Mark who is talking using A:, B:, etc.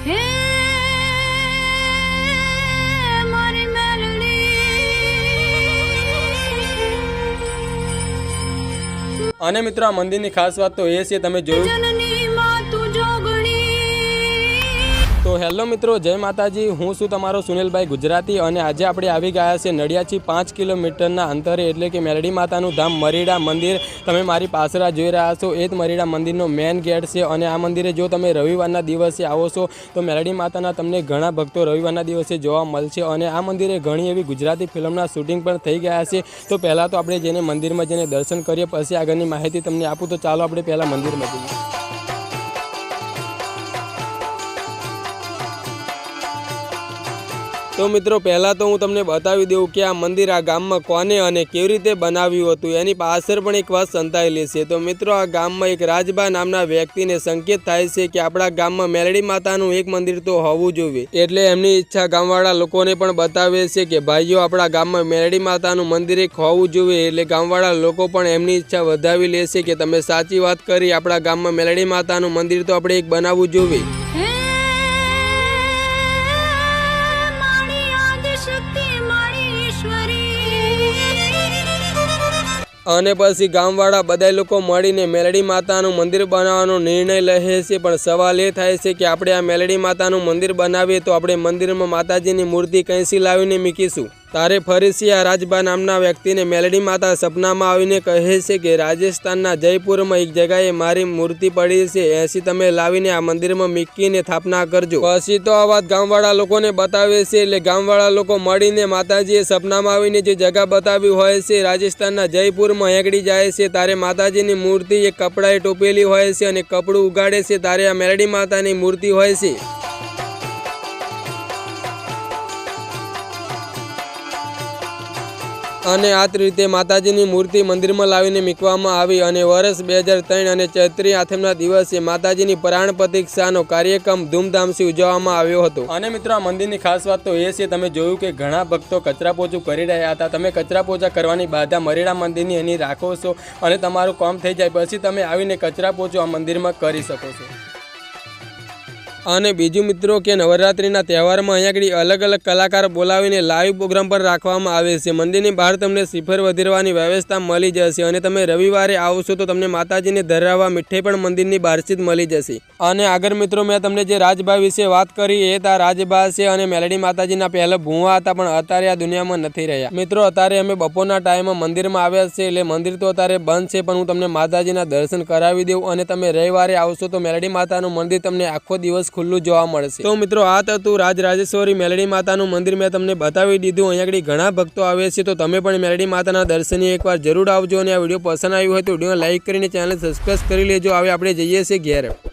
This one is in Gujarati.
A: અને મિત્રો આ મંદિરની ખાસ વાત તો એ છે તમે જોયું તો હેલો મિત્રો, જય માતાજી। હું છું તમારો સુનિલભાઈ ગુજરાતી અને આજે આપણે આવી ગયા છે નડિયાદથી 5 કિલોમીટરના અંતરે એટલે કે મેલડી માતાનું ધામ મરીડા મંદિર। તમે મારી પાછળ જોઈ રહ્યા છો એ જ મરીડા મંદિરનો મેન ગેટ છે અને આ મંદિરે જો તમે રવિવારના દિવસે આવો છો તો મેલડી માતાના તમને ઘણા ભક્તો રવિવારના દિવસે જોવા મળશે અને આ મંદિરે ઘણી એવી ગુજરાતી ફિલ્મના શૂટિંગ પણ થઈ ગયા છે। તો પહેલાં તો આપણે જેને મંદિરમાં જઈને દર્શન કરીએ પછી આગળની માહિતી તમને આપું। તો ચાલો આપણે પહેલાં મંદિરમાં જઈએ। તો મિત્રો પહેલાં તો હું તમને બતાવી દઉં કે આ મંદિર આ ગામમાં કોને અને કેવી રીતે બનાવ્યું હતું એની પાછળ પણ એક વાત સંતાયેલી છે। તો મિત્રો આ ગામમાં એક રાજબા નામના વ્યક્તિને સંકેત થાય છે કે આપણા ગામમાં મેલડી માતાનું એક મંદિર તો હોવું જોઈએ, એટલે એમની ઈચ્છા ગામવાળા લોકોને પણ બતાવે છે કે ભાઈઓ આપણા ગામમાં મેલડી માતાનું મંદિર એક હોવું જોઈએ। એટલે ગામવાળા લોકો પણ એમની ઈચ્છા વધાવી લે છે કે તમે સાચી વાત કરી, આપણા ગામમાં મેલડી માતાનું મંદિર તો આપણે એક બનાવવું જોઈએ। અને પછી ગામવાળા બધા લોકો મળીને મેલડી માતાનું મંદિર બનાવવાનો નિર્ણય લે છે। પણ સવાલ એ થાય છે કે આપણે આ મેલડી માતાનું મંદિર બનાવીએ તો આપણે મંદિરમાં માતાજીની મૂર્તિ કઈથી લાવીને મૂકીશું। તારે ફરીથી આ રાજબા નામના વ્યક્તિને મેલડી માતા સપનામાં આવીને કહે છે કે રાજસ્થાનના જયપુરમાં એક જગ્યાએ મારી મૂર્તિ પડી છે, એસી તમે લાવીને આ મંદિરમાં મૂકીને સ્થાપના કરજો। પછી તો આ વાત ગામવાળા લોકોને બતાવે છે, એટલે ગામવાળા લોકો મળીને માતાજીએ સપનામાં આવીને જે જગ્યા બતાવી હોય છે રાજસ્થાનના જયપુરમાં હેંગડી જાય છે। તારે માતાજીની મૂર્તિ એક કપડાએ ટોપેલી હોય છે અને કપડું ઉગાડે છે, તારે આ મેલડી માતાની મૂર્તિ હોય છે। અને આ રીતે માતાજીની મૂર્તિ મંદિરમાં લાવીને મૂકવામાં આવી અને વર્ષ 2003 અને ચૈત્રી આઠમના દિવસે માતાજીની પ્રાણ પ્રતિષ્ઠાનો કાર્યક્રમ ધૂમધામથી ઉજવવામાં આવ્યો હતો। અને મિત્રો આ મંદિરની ખાસ વાત તો એ છે તમે જોયું કે ઘણા ભક્તો કચરા પોચું કરી રહ્યા હતા। તમે કચરા પોચા કરવાની બાધા મરીડા મંદિરની એની રાખો છો અને તમારું કામ થઈ જાય પછી તમે આવીને કચરા પોચું આ મંદિરમાં કરી શકો છો। અને બીજું મિત્રો કે નવરાત્રિના તહેવારમાં અહીંયા અલગ અલગ કલાકાર બોલાવીને લાઈવ પ્રોગ્રામ પણ રાખવામાં આવે છે। મંદિરની બહાર તમને શ્રીફળ વધેરવાની વ્યવસ્થા મળી જશે અને તમે રવિવારે આવશો તો તમને માતાજીને ધરાવવા મીઠાઈ પણ મંદિરની બહારથી જ મળી જશે। અને આગળ મિત્રો મેં તમને જે રાજબા વિશે વાત કરી એ તા રાજબા છે અને મેલડી માતાજીના પહેલા ભૂવા હતા પણ અત્યારે આ દુનિયામાં નથી રહ્યા। મિત્રો અત્યારે અમે બપોરના ટાઈમમાં મંદિરમાં આવ્યા છે, એટલે મંદિર તો અત્યારે બંધ છે પણ હું તમને માતાજીના દર્શન કરાવી દઉં અને તમે રવિવારે આવશો તો મેલડી માતાનું મંદિર તમને આખો દિવસ ખુલ્લું જોવા મળશે। તો મિત્રો આ હતું રાજરાજેશ્વરી મેલડી માતાનું મંદિર મેં તમને બતાવી દીધું। અહીંયા ઘણા ભક્તો આવે છે તો તમે પણ મેલડી માતાના દર્શને એકવાર જરૂર આવજો અને આ વિડીયો પસંદ આવ્યો હોય તો વિડીયો લાઈક કરીને ચેનલ સબસ્ક્રાઇબ કરી લેજો। હવે આપણે જઈએ છીએ ઘેર।